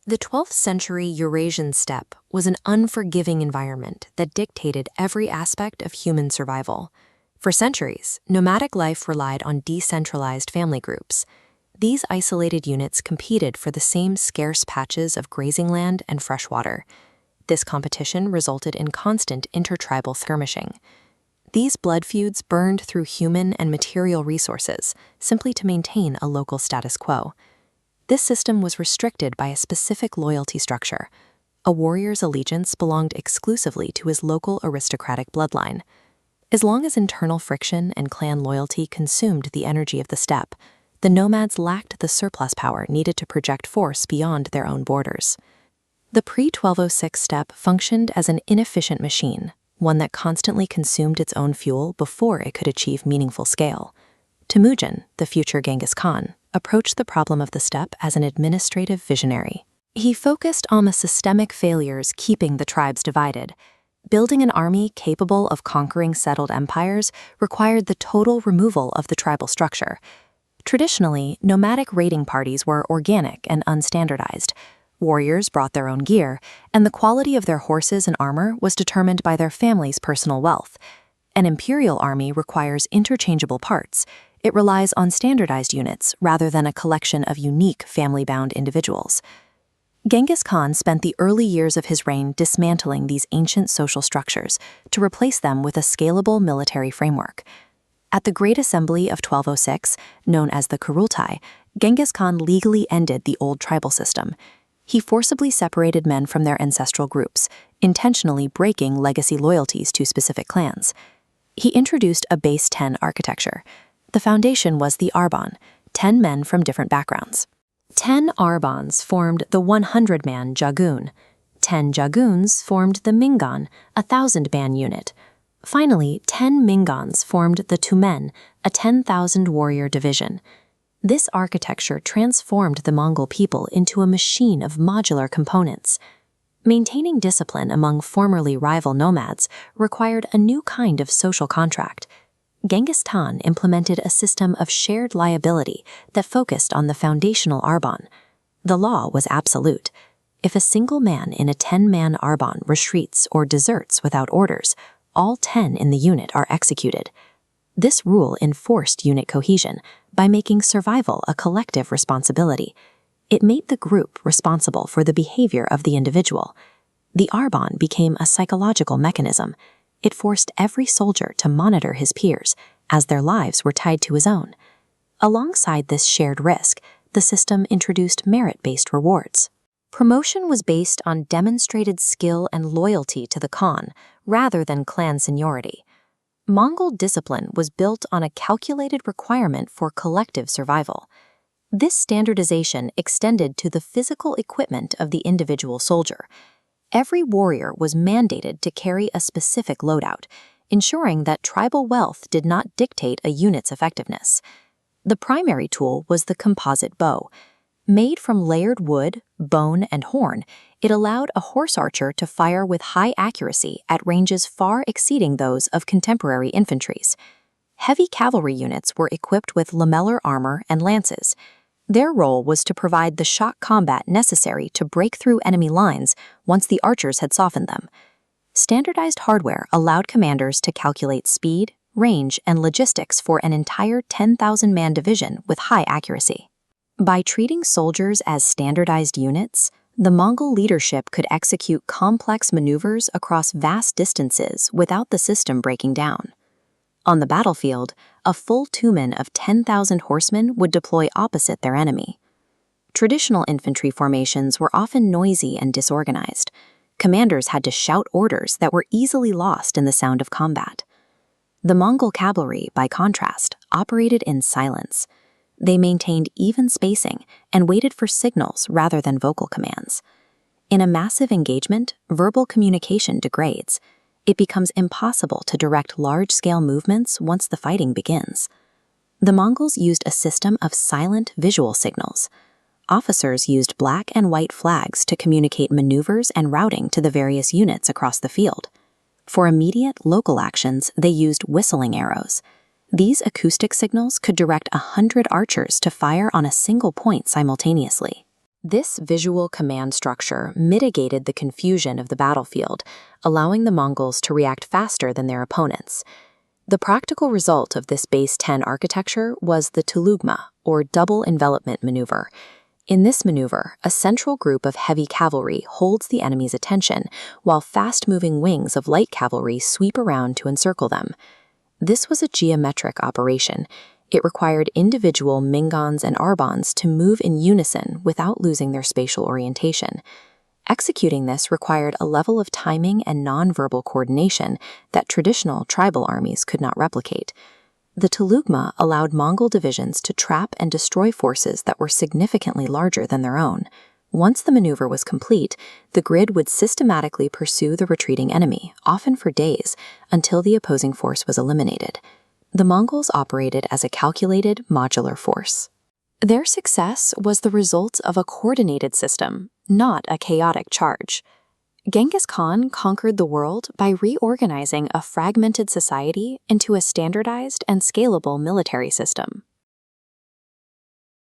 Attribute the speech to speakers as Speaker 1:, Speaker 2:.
Speaker 1: The 12th century Eurasian steppe was an unforgiving environment that dictated every aspect of human survival. For centuries, nomadic life relied on decentralized family groups. These isolated units competed for the same scarce patches of grazing land and fresh water. This competition resulted in constant intertribal skirmishing. These blood feuds burned through human and material resources simply to maintain a local status quo. This system was restricted by a specific loyalty structure. A warrior's allegiance belonged exclusively to his local aristocratic bloodline. As long as internal friction and clan loyalty consumed the energy of the steppe, the nomads lacked the surplus power needed to project force beyond their own borders. The pre-1206 steppe functioned as an inefficient machine, one that constantly consumed its own fuel before it could achieve meaningful scale. Temujin, the future Genghis Khan, approached the problem of the steppe as an administrative visionary. He focused on the systemic failures keeping the tribes divided. Building an army capable of conquering settled empires required the total removal of the tribal structure. Traditionally, nomadic raiding parties were organic and unstandardized. Warriors brought their own gear, and the quality of their horses and armor was determined by their family's personal wealth. An imperial army requires interchangeable parts. It relies on standardized units rather than a collection of unique family-bound individuals. Genghis Khan spent the early years of his reign dismantling these ancient social structures to replace them with a scalable military framework. At the Great Assembly of 1206, known as the Kurultai, Genghis Khan legally ended the old tribal system. He forcibly separated men from their ancestral groups, intentionally breaking legacy loyalties to specific clans. He introduced a base 10 architecture. The foundation was the Arban, 10 men from different backgrounds. 10 Arbans formed the 100-man Jagun. 10 Jaguns formed the Mingan, a 1,000-man unit. Finally, 10 Mingans formed the Tumen, a 10,000-warrior division. This architecture transformed the Mongol people into a machine of modular components. Maintaining discipline among formerly rival nomads required a new kind of social contract. Genghis Khan implemented a system of shared liability that focused on the foundational Arban. The law was absolute. If a single man in a 10-man Arban retreats or deserts without orders, all 10 in the unit are executed. This rule enforced unit cohesion by making survival a collective responsibility. It made the group responsible for the behavior of the individual. The Arban became a psychological mechanism. It forced every soldier to monitor his peers, as their lives were tied to his own. Alongside this shared risk, the system introduced merit-based rewards. Promotion was based on demonstrated skill and loyalty to the Khan, rather than clan seniority. Mongol discipline was built on a calculated requirement for collective survival. This standardization extended to the physical equipment of the individual soldier. Every warrior was mandated to carry a specific loadout, ensuring that tribal wealth did not dictate a unit's effectiveness. The primary tool was the composite bow. Made from layered wood, bone, and horn, it allowed a horse archer to fire with high accuracy at ranges far exceeding those of contemporary infantries. Heavy cavalry units were equipped with lamellar armor and lances. Their role was to provide the shock combat necessary to break through enemy lines once the archers had softened them. Standardized hardware allowed commanders to calculate speed, range, and logistics for an entire 10,000-man division with high accuracy. By treating soldiers as standardized units, the Mongol leadership could execute complex maneuvers across vast distances without the system breaking down. On the battlefield, a full tumen of 10,000 horsemen would deploy opposite their enemy. Traditional infantry formations were often noisy and disorganized. Commanders had to shout orders that were easily lost in the sound of combat. The Mongol cavalry, by contrast, operated in silence. They maintained even spacing and waited for signals rather than vocal commands. In a massive engagement, verbal communication degrades. It becomes impossible to direct large-scale movements once the fighting begins. The Mongols used a system of silent visual signals. Officers used black and white flags to communicate maneuvers and routing to the various units across the field. For immediate local actions, they used whistling arrows. These acoustic signals could direct 100 archers to fire on a single point simultaneously. This visual command structure mitigated the confusion of the battlefield, allowing the Mongols to react faster than their opponents. The practical result of this base 10 architecture was the tulugma, or double envelopment maneuver. In this maneuver, a central group of heavy cavalry holds the enemy's attention, while fast-moving wings of light cavalry sweep around to encircle them. This was a geometric operation. It required individual Mingans and Arbans to move in unison without losing their spatial orientation. Executing this required a level of timing and nonverbal coordination that traditional tribal armies could not replicate. The tulugma allowed Mongol divisions to trap and destroy forces that were significantly larger than their own. Once the maneuver was complete, the grid would systematically pursue the retreating enemy, often for days, until the opposing force was eliminated. The Mongols operated as a calculated, modular force. Their success was the result of a coordinated system, not a chaotic charge. Genghis Khan conquered the world by reorganizing a fragmented society into a standardized and scalable military system.